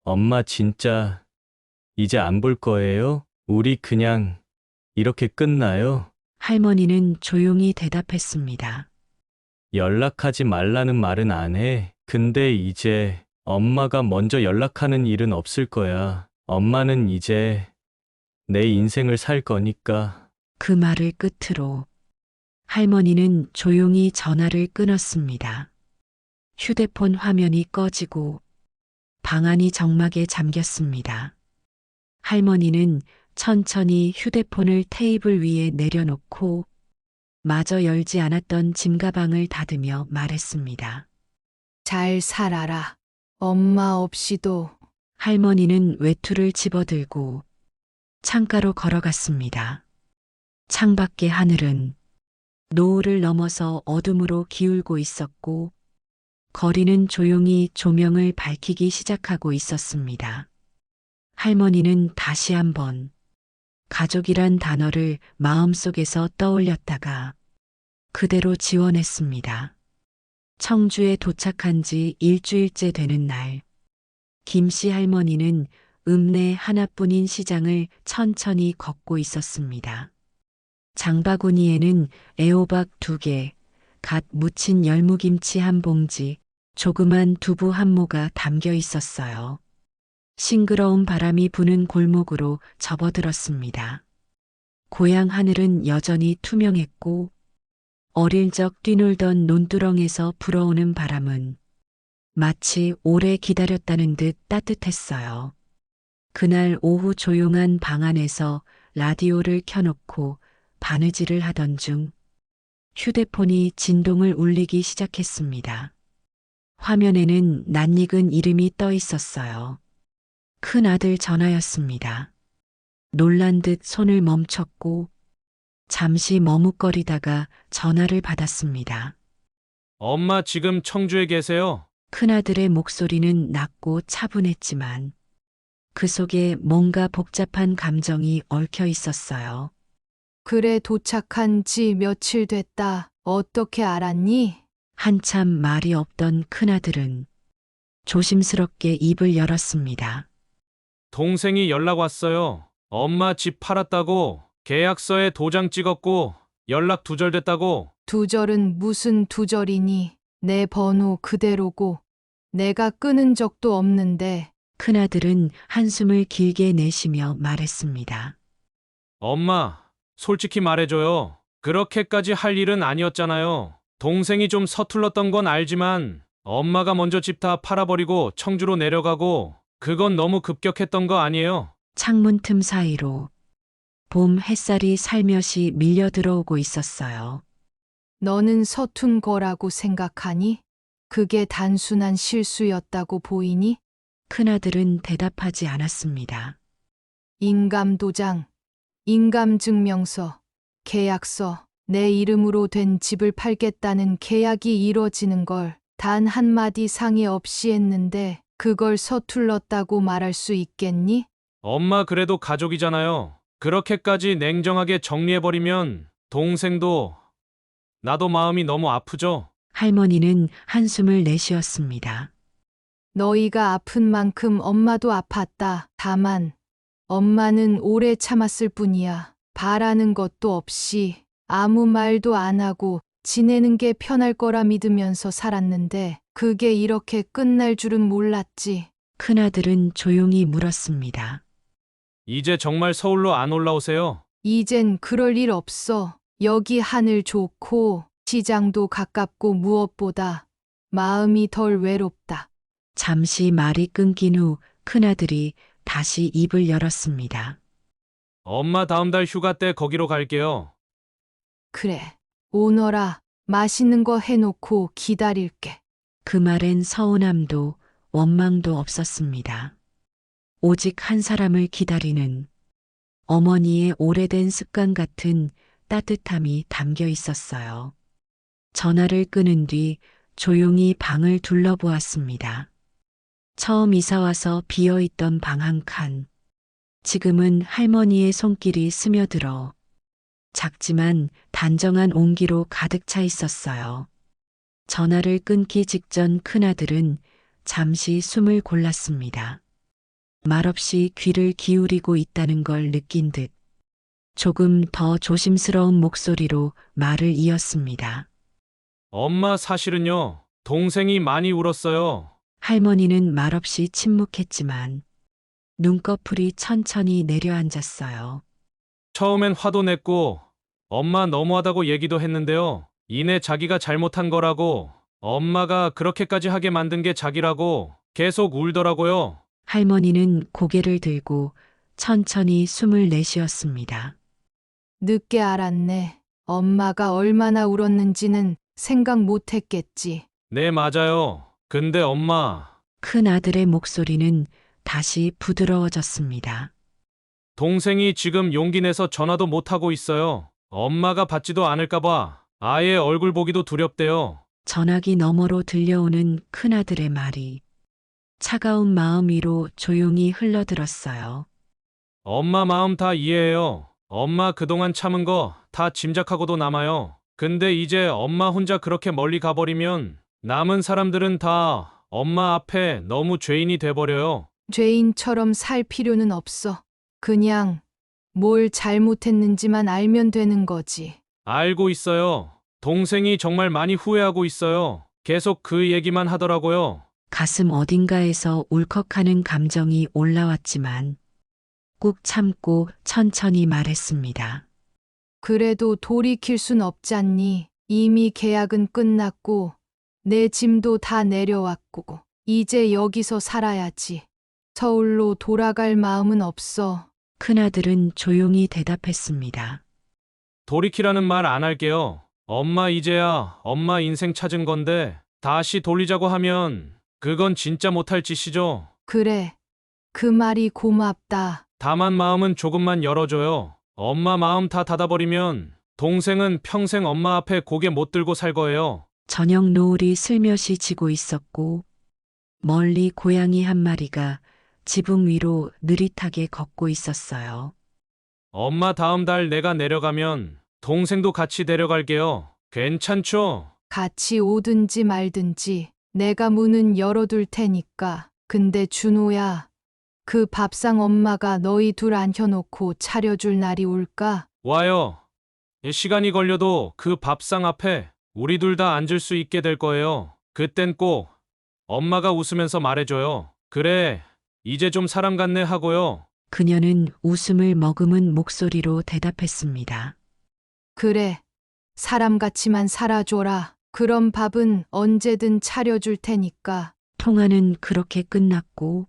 Speaker 1: 엄마 진짜 이제 안 볼 거예요? 우리 그냥 이렇게 끝나요?
Speaker 3: 할머니는 조용히 대답했습니다.
Speaker 1: 연락하지 말라는 말은 안 해. 근데 이제 엄마가 먼저 연락하는 일은 없을 거야. 엄마는 이제 내 인생을 살 거니까.
Speaker 3: 그 말을 끝으로 할머니는 조용히 전화를 끊었습니다. 휴대폰 화면이 꺼지고 방안이 정막에 잠겼습니다. 할머니는 천천히 휴대폰을 테이블 위에 내려놓고 마저 열지 않았던 짐가방을 닫으며 말했습니다.
Speaker 2: 잘 살아라. 엄마 없이도.
Speaker 3: 할머니는 외투를 집어들고 창가로 걸어갔습니다. 창밖의 하늘은 노을을 넘어서 어둠으로 기울고 있었고 거리는 조용히 조명을 밝히기 시작하고 있었습니다. 할머니는 다시 한번 가족이란 단어를 마음속에서 떠올렸다가 그대로 지워냈습니다. 청주에 도착한 지 일주일째 되는 날, 김씨 할머니는 읍내 하나뿐인 시장을 천천히 걷고 있었습니다. 장바구니에는 애호박 2개, 갓 무친 열무김치 한 봉지, 조그만 두부 한 모가 담겨 있었어요. 싱그러운 바람이 부는 골목으로 접어들었습니다. 고향 하늘은 여전히 투명했고 어릴 적 뛰놀던 논두렁에서 불어오는 바람은 마치 오래 기다렸다는 듯 따뜻했어요. 그날 오후 조용한 방 안에서 라디오를 켜놓고 바느질을 하던 중 휴대폰이 진동을 울리기 시작했습니다. 화면에는 낯익은 이름이 떠 있었어요. 큰 아들 전화였습니다. 놀란 듯 손을 멈췄고 잠시 머뭇거리다가 전화를 받았습니다.
Speaker 5: 엄마 지금 청주에 계세요?
Speaker 3: 큰아들의 목소리는 낮고 차분했지만 그 속에 뭔가 복잡한 감정이 얽혀 있었어요.
Speaker 2: 그래 도착한 지 며칠 됐다. 어떻게 알았니?
Speaker 3: 한참 말이 없던 큰아들은 조심스럽게 입을 열었습니다.
Speaker 5: 동생이 연락 왔어요. 엄마 집 팔았다고, 계약서에 도장 찍었고, 연락 두절됐다고.
Speaker 2: 두절은 무슨 두절이니? 내 번호 그대로고 내가 끊은 적도 없는데
Speaker 3: 큰아들은 한숨을 길게 내쉬며 말했습니다.
Speaker 5: 엄마, 솔직히 말해줘요. 그렇게까지 할 일은 아니었잖아요. 동생이 좀 서툴렀던 건 알지만 엄마가 먼저 집 다 팔아버리고 청주로 내려가고 그건 너무 급격했던 거 아니에요?
Speaker 3: 창문 틈 사이로 봄 햇살이 살며시 밀려 들어오고 있었어요.
Speaker 2: 너는 서툰 거라고 생각하니? 그게 단순한 실수였다고 보이니?
Speaker 3: 큰아들은 대답하지 않았습니다.
Speaker 2: 인감도장, 인감증명서, 계약서, 내 이름으로 된 집을 팔겠다는 계약이 이뤄지는 걸 단 한마디 상의 없이 했는데 그걸 서툴렀다고 말할 수 있겠니?
Speaker 5: 엄마 그래도 가족이잖아요. 그렇게까지 냉정하게 정리해버리면 동생도 나도 마음이 너무 아프죠?
Speaker 3: 할머니는 한숨을 내쉬었습니다.
Speaker 2: 너희가 아픈 만큼 엄마도 아팠다. 다만 엄마는 오래 참았을 뿐이야. 바라는 것도 없이 아무 말도 안 하고 지내는 게 편할 거라 믿으면서 살았는데 그게 이렇게 끝날 줄은 몰랐지.
Speaker 3: 큰아들은 조용히 물었습니다.
Speaker 5: 이제 정말 서울로 안 올라오세요?
Speaker 2: 이젠 그럴 일 없어. 여기 하늘 좋고 시장도 가깝고 무엇보다 마음이 덜 외롭다.
Speaker 3: 잠시 말이 끊긴 후 큰아들이 다시 입을 열었습니다.
Speaker 5: 엄마 다음 달 휴가 때 거기로 갈게요.
Speaker 2: 그래, 오너라. 맛있는 거 해놓고 기다릴게.
Speaker 3: 그 말엔 서운함도 원망도 없었습니다. 오직 한 사람을 기다리는 어머니의 오래된 습관 같은 따뜻함이 담겨 있었어요. 전화를 끊은 뒤 조용히 방을 둘러보았습니다. 처음 이사와서 비어있던 방 한 칸. 지금은 할머니의 손길이 스며들어 작지만 단정한 온기로 가득 차 있었어요. 전화를 끊기 직전 큰아들은 잠시 숨을 골랐습니다. 말없이 귀를 기울이고 있다는 걸 느낀 듯 조금 더 조심스러운 목소리로 말을 이었습니다.
Speaker 5: 엄마 사실은요. 동생이 많이 울었어요.
Speaker 3: 할머니는 말없이 침묵했지만 눈꺼풀이 천천히 내려앉았어요.
Speaker 5: 처음엔 화도 냈고 엄마 너무하다고 얘기도 했는데요. 이내 자기가 잘못한 거라고 엄마가 그렇게까지 하게 만든 게 자기라고 계속 울더라고요.
Speaker 3: 할머니는 고개를 들고 천천히 숨을 내쉬었습니다.
Speaker 2: 늦게 알았네. 엄마가 얼마나 울었는지는 생각 못 했겠지.
Speaker 5: 네, 맞아요. 근데 엄마,
Speaker 3: 큰 아들의 목소리는 다시 부드러워졌습니다.
Speaker 5: 동생이 지금 용기 내서 전화도 못하고 있어요. 엄마가 받지도 않을까봐 아예 얼굴 보기도 두렵대요.
Speaker 3: 전화기 너머로 들려오는 큰 아들의 말이 차가운 마음 위로 조용히 흘러들었어요.
Speaker 5: 엄마 마음 다 이해해요. 엄마 그동안 참은 거 다 짐작하고도 남아요. 근데 이제 엄마 혼자 그렇게 멀리 가버리면 남은 사람들은 다 엄마 앞에 너무 죄인이 돼버려요.
Speaker 2: 죄인처럼 살 필요는 없어. 그냥 뭘 잘못했는지만 알면 되는 거지.
Speaker 5: 알고 있어요. 동생이 정말 많이 후회하고 있어요. 계속 그 얘기만 하더라고요.
Speaker 3: 가슴 어딘가에서 울컥하는 감정이 올라왔지만 꾹 참고 천천히 말했습니다.
Speaker 2: 그래도 돌이킬 순 없잖니. 이미 계약은 끝났고 내 짐도 다 내려왔고 이제 여기서 살아야지. 서울로 돌아갈 마음은 없어.
Speaker 3: 큰아들은 조용히 대답했습니다.
Speaker 5: 돌이키라는 말 안 할게요. 엄마 이제야 엄마 인생 찾은 건데 다시 돌리자고 하면 그건 진짜 못할 짓이죠.
Speaker 2: 그래. 그 말이 고맙다.
Speaker 5: 다만 마음은 조금만 열어줘요. 엄마 마음 다 닫아버리면 동생은 평생 엄마 앞에 고개 못 들고 살 거예요.
Speaker 3: 저녁 노을이 슬며시 지고 있었고 멀리 고양이 한 마리가 지붕 위로 느릿하게 걷고 있었어요.
Speaker 5: 엄마 다음 달 내가 내려가면 동생도 같이 데려갈게요. 괜찮죠?
Speaker 2: 같이 오든지 말든지 내가 문은 열어둘 테니까. 근데 준호야, 그 밥상 엄마가 너희 둘 앉혀놓고 차려줄 날이 올까?
Speaker 5: 와요. 시간이 걸려도 그 밥상 앞에 우리 둘 다 앉을 수 있게 될 거예요. 그땐 꼭 엄마가 웃으면서 말해줘요. 그래, 이제 좀 사람 같네 하고요.
Speaker 3: 그녀는 웃음을 머금은 목소리로 대답했습니다.
Speaker 2: 그래, 사람같이만 살아줘라. 그럼 밥은 언제든 차려줄 테니까.
Speaker 3: 통화는 그렇게 끝났고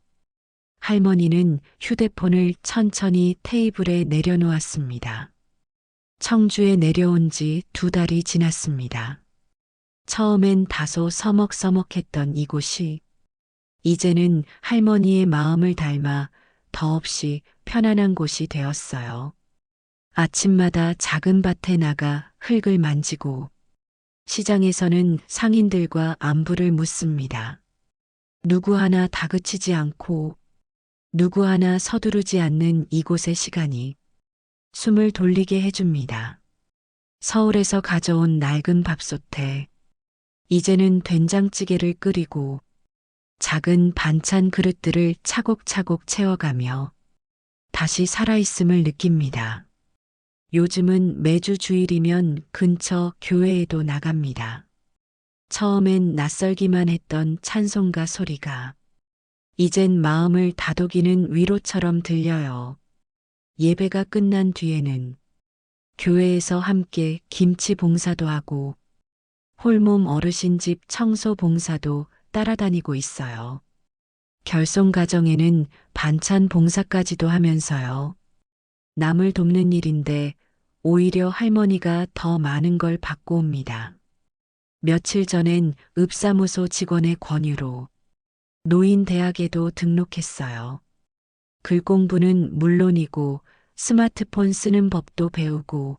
Speaker 3: 할머니는 휴대폰을 천천히 테이블에 내려놓았습니다. 청주에 내려온 지 2달이 지났습니다. 처음엔 다소 서먹서먹했던 이곳이 이제는 할머니의 마음을 닮아 더없이 편안한 곳이 되었어요. 아침마다 작은 밭에 나가 흙을 만지고 시장에서는 상인들과 안부를 묻습니다. 누구 하나 다그치지 않고 누구 하나 서두르지 않는 이곳의 시간이 숨을 돌리게 해줍니다. 서울에서 가져온 낡은 밥솥에 이제는 된장찌개를 끓이고 작은 반찬 그릇들을 차곡차곡 채워가며 다시 살아있음을 느낍니다. 요즘은 매주 주일이면 근처 교회에도 나갑니다. 처음엔 낯설기만 했던 찬송가 소리가 이젠 마음을 다독이는 위로처럼 들려요. 예배가 끝난 뒤에는 교회에서 함께 김치 봉사도 하고 홀몸 어르신 집 청소 봉사도 따라다니고 있어요. 결손 가정에는 반찬 봉사까지도 하면서요. 남을 돕는 일인데 오히려 할머니가 더 많은 걸 받고 옵니다. 며칠 전엔 읍사무소 직원의 권유로 노인대학에도 등록했어요. 글 공부는 물론이고 스마트폰 쓰는 법도 배우고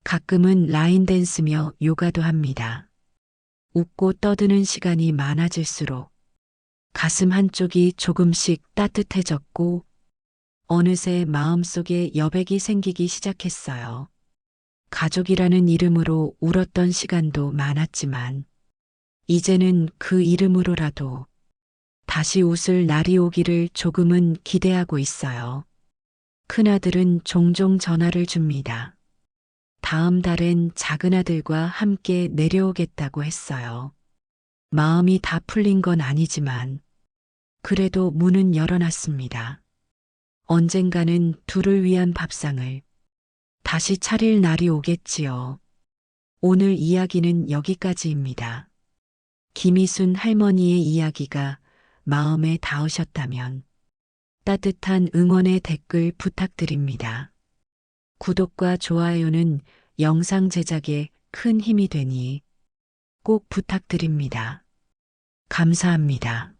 Speaker 3: 가끔은 라인 댄스며 요가도 합니다. 웃고 떠드는 시간이 많아질수록 가슴 한쪽이 조금씩 따뜻해졌고 어느새 마음속에 여백이 생기기 시작했어요. 가족이라는 이름으로 울었던 시간도 많았지만 이제는 그 이름으로라도 다시 웃을 날이 오기를 조금은 기대하고 있어요. 큰아들은 종종 전화를 줍니다. 다음 달엔 작은아들과 함께 내려오겠다고 했어요. 마음이 다 풀린 건 아니지만 그래도 문은 열어놨습니다. 언젠가는 둘을 위한 밥상을 다시 차릴 날이 오겠지요. 오늘 이야기는 여기까지입니다. 김희순 할머니의 이야기가 마음에 닿으셨다면 따뜻한 응원의 댓글 부탁드립니다. 구독과 좋아요는 영상 제작에 큰 힘이 되니 꼭 부탁드립니다. 감사합니다.